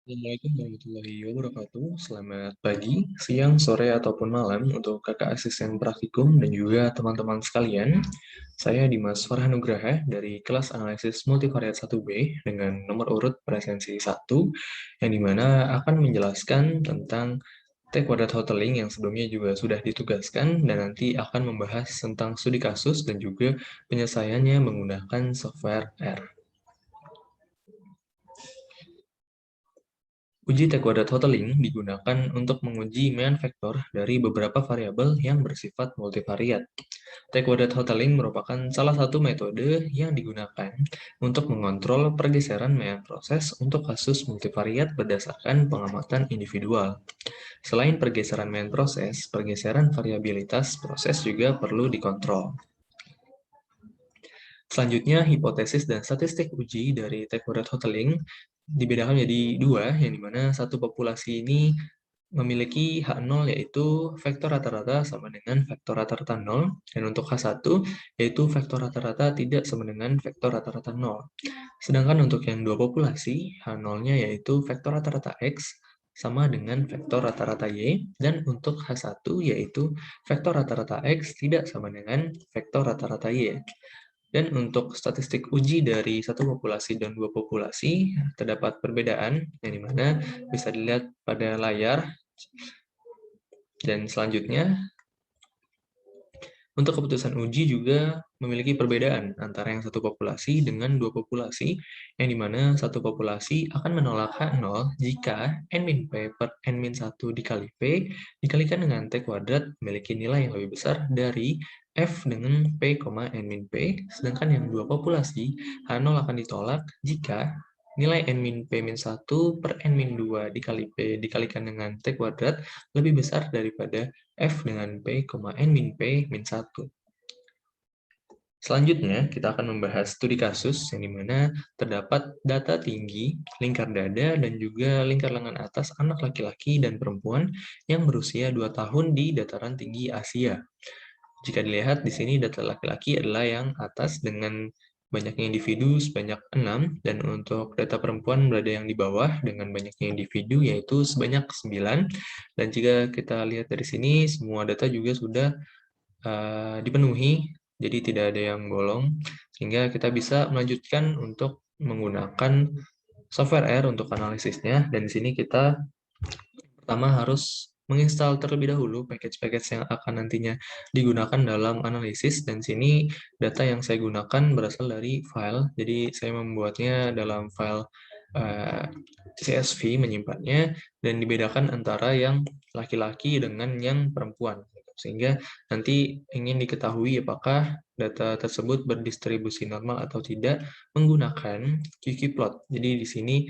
Assalamualaikum warahmatullahi wabarakatuh. Selamat pagi, siang, sore, ataupun malam untuk kakak asisten praktikum dan juga teman-teman sekalian. Saya Dimas Farhan Nugraha dari kelas analisis multivariat 1B dengan nomor urut presensi 1, yang dimana akan menjelaskan tentang T kuadrat hoteling yang sebelumnya juga sudah ditugaskan dan nanti akan membahas tentang studi kasus dan juga penyelesaiannya menggunakan software R. Uji T kuadrat hoteling digunakan untuk menguji main vektor dari beberapa variabel yang bersifat multivariat. T kuadrat hoteling merupakan salah satu metode yang digunakan untuk mengontrol pergeseran main proses untuk kasus multivariat berdasarkan pengamatan individual. Selain pergeseran main proses, pergeseran variabilitas proses juga perlu dikontrol. Selanjutnya, hipotesis dan statistik uji dari T kuadrat hoteling dibedakan menjadi dua, yang dimana satu populasi ini memiliki H0 yaitu vektor rata-rata sama dengan vektor rata-rata 0, dan untuk H1 yaitu vektor rata-rata tidak sama dengan vektor rata-rata 0. Sedangkan untuk yang dua populasi, H0-nya yaitu vektor rata-rata X sama dengan vektor rata-rata Y, dan untuk H1 yaitu vektor rata-rata X tidak sama dengan vektor rata-rata Y. Dan untuk statistik uji dari satu populasi dan dua populasi, terdapat perbedaan, yang dimana bisa dilihat pada layar. Dan selanjutnya, untuk keputusan uji juga memiliki perbedaan antara yang satu populasi dengan dua populasi, yang dimana satu populasi akan menolak H0 jika N-P per N-1 dikali P dikalikan dengan T kuadrat memiliki nilai yang lebih besar dari F dengan P, N-P, sedangkan yang dua populasi H0 akan ditolak jika nilai N-P-1 per N-2 dikali P dikalikan dengan T kuadrat lebih besar daripada F dengan P, N-P-1. Selanjutnya, kita akan membahas studi kasus yang dimana terdapat data tinggi, lingkar dada, dan juga lingkar lengan atas anak laki-laki dan perempuan yang berusia 2 tahun di dataran tinggi Asia. Jika dilihat di sini data laki-laki adalah yang atas dengan banyaknya individu sebanyak 6, dan untuk data perempuan berada yang di bawah dengan banyaknya individu yaitu sebanyak 9. Dan jika kita lihat dari sini, semua data juga sudah dipenuhi, jadi tidak ada yang bolong, sehingga kita bisa melanjutkan untuk menggunakan software R untuk analisisnya. Dan di sini kita pertama harus menginstal terlebih dahulu package-package yang akan nantinya digunakan dalam analisis, dan sini data yang saya gunakan berasal dari file, jadi saya membuatnya dalam file CSV, menyimpannya, dan dibedakan antara yang laki-laki dengan yang perempuan, sehingga nanti ingin diketahui apakah data tersebut berdistribusi normal atau tidak menggunakan ggplot. Jadi di sini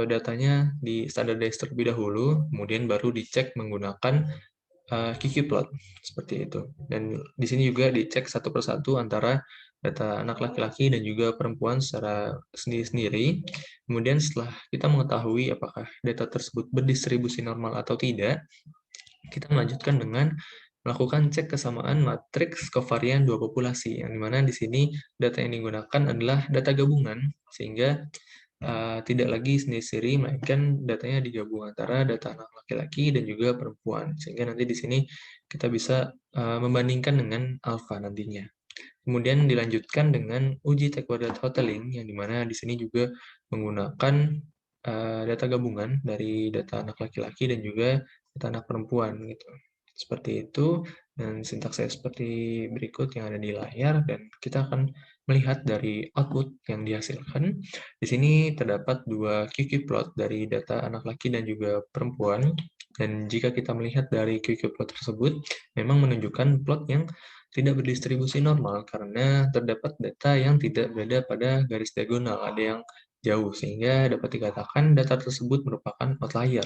datanya di standardize terlebih dahulu, kemudian baru dicek menggunakan ggplot, seperti itu. Dan di sini juga dicek satu persatu antara data anak laki-laki dan juga perempuan secara sendiri-sendiri. Kemudian setelah kita mengetahui apakah data tersebut berdistribusi normal atau tidak, kita melanjutkan dengan melakukan cek kesamaan matriks kovarian dua populasi, yang dimana di sini data yang digunakan adalah data gabungan, sehingga tidak lagi sendiri-sendiri, melainkan datanya digabung antara data anak laki-laki dan juga perempuan, sehingga nanti di sini kita bisa membandingkan dengan alfa nantinya. Kemudian dilanjutkan dengan uji T kuadrat hoteling, yang dimana di sini juga menggunakan data gabungan dari data anak laki-laki dan juga data anak perempuan, gitu. Seperti itu, dan sintaksnya seperti berikut yang ada di layar, dan kita akan melihat dari output yang dihasilkan. Di sini terdapat dua ggplot dari data anak laki dan juga perempuan, dan jika kita melihat dari ggplot tersebut, memang menunjukkan plot yang tidak berdistribusi normal karena terdapat data yang tidak berada pada garis diagonal, ada yang jauh, sehingga dapat dikatakan data tersebut merupakan outlier.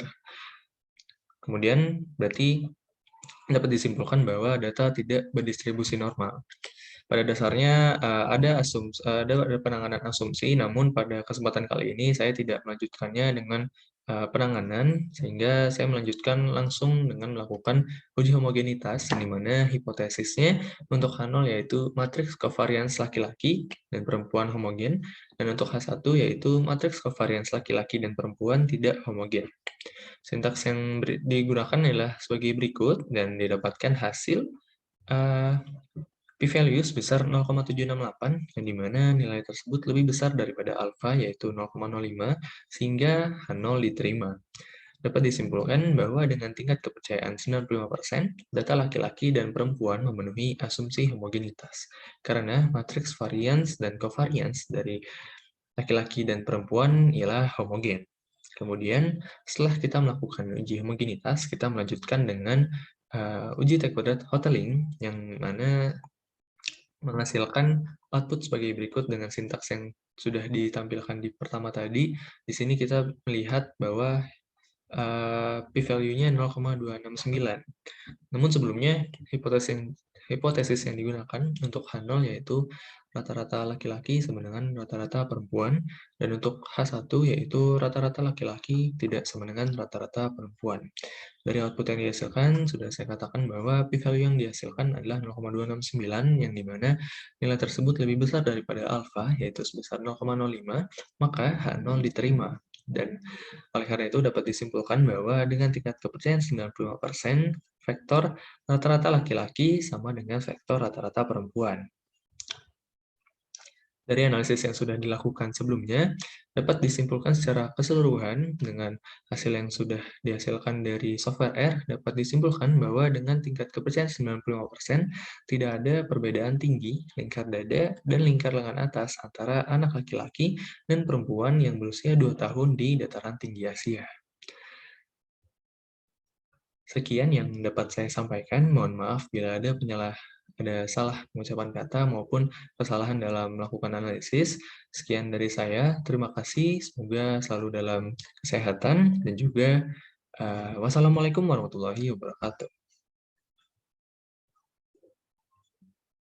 Kemudian berarti dapat disimpulkan bahwa data tidak berdistribusi normal. Pada dasarnya ada penanganan asumsi, namun pada kesempatan kali ini saya tidak melanjutkannya dengan penanganan, sehingga saya melanjutkan langsung dengan melakukan uji homogenitas, yang di mana hipotesisnya untuk H0 yaitu matriks covariance laki-laki dan perempuan homogen, dan untuk H1 yaitu matriks covariance laki-laki dan perempuan tidak homogen. Sintaks yang digunakan adalah sebagai berikut, dan didapatkan hasil eh, p-value sebesar 0,768, yang dimana nilai tersebut lebih besar daripada alfa, yaitu 0,05, sehingga H0 diterima. Dapat disimpulkan bahwa dengan tingkat kepercayaan 95%, data laki-laki dan perempuan memenuhi asumsi homogenitas, karena matriks varians dan covariance dari laki-laki dan perempuan ialah homogen. Kemudian, setelah kita melakukan uji homogenitas, kita melanjutkan dengan uji T-kuadrat Hotelling, yang mana menghasilkan output sebagai berikut dengan sintaks yang sudah ditampilkan di pertama tadi. Di sini kita melihat bahwa p-value-nya 0,269. Namun sebelumnya, hipotesis yang digunakan untuk H0 yaitu rata-rata laki-laki sama dengan rata-rata perempuan, dan untuk H1 yaitu rata-rata laki-laki tidak sama dengan rata-rata perempuan. Dari output yang dihasilkan, sudah saya katakan bahwa p-value yang dihasilkan adalah 0,269, yang dimana nilai tersebut lebih besar daripada alfa, yaitu sebesar 0,05, maka H0 diterima. Dan oleh karena itu dapat disimpulkan bahwa dengan tingkat kepercayaan 95%, vektor rata-rata laki-laki sama dengan vektor rata-rata perempuan. Dari analisis yang sudah dilakukan sebelumnya, dapat disimpulkan secara keseluruhan dengan hasil yang sudah dihasilkan dari software R, dapat disimpulkan bahwa dengan tingkat kepercayaan 95%, tidak ada perbedaan tinggi lingkar dada dan lingkar lengan atas antara anak laki-laki dan perempuan yang berusia 2 tahun di dataran tinggi Asia. Sekian yang dapat saya sampaikan. Mohon maaf bila ada salah pengucapan kata maupun kesalahan dalam melakukan analisis. Sekian dari saya. Terima kasih. Semoga selalu dalam kesehatan dan juga wassalamualaikum warahmatullahi wabarakatuh.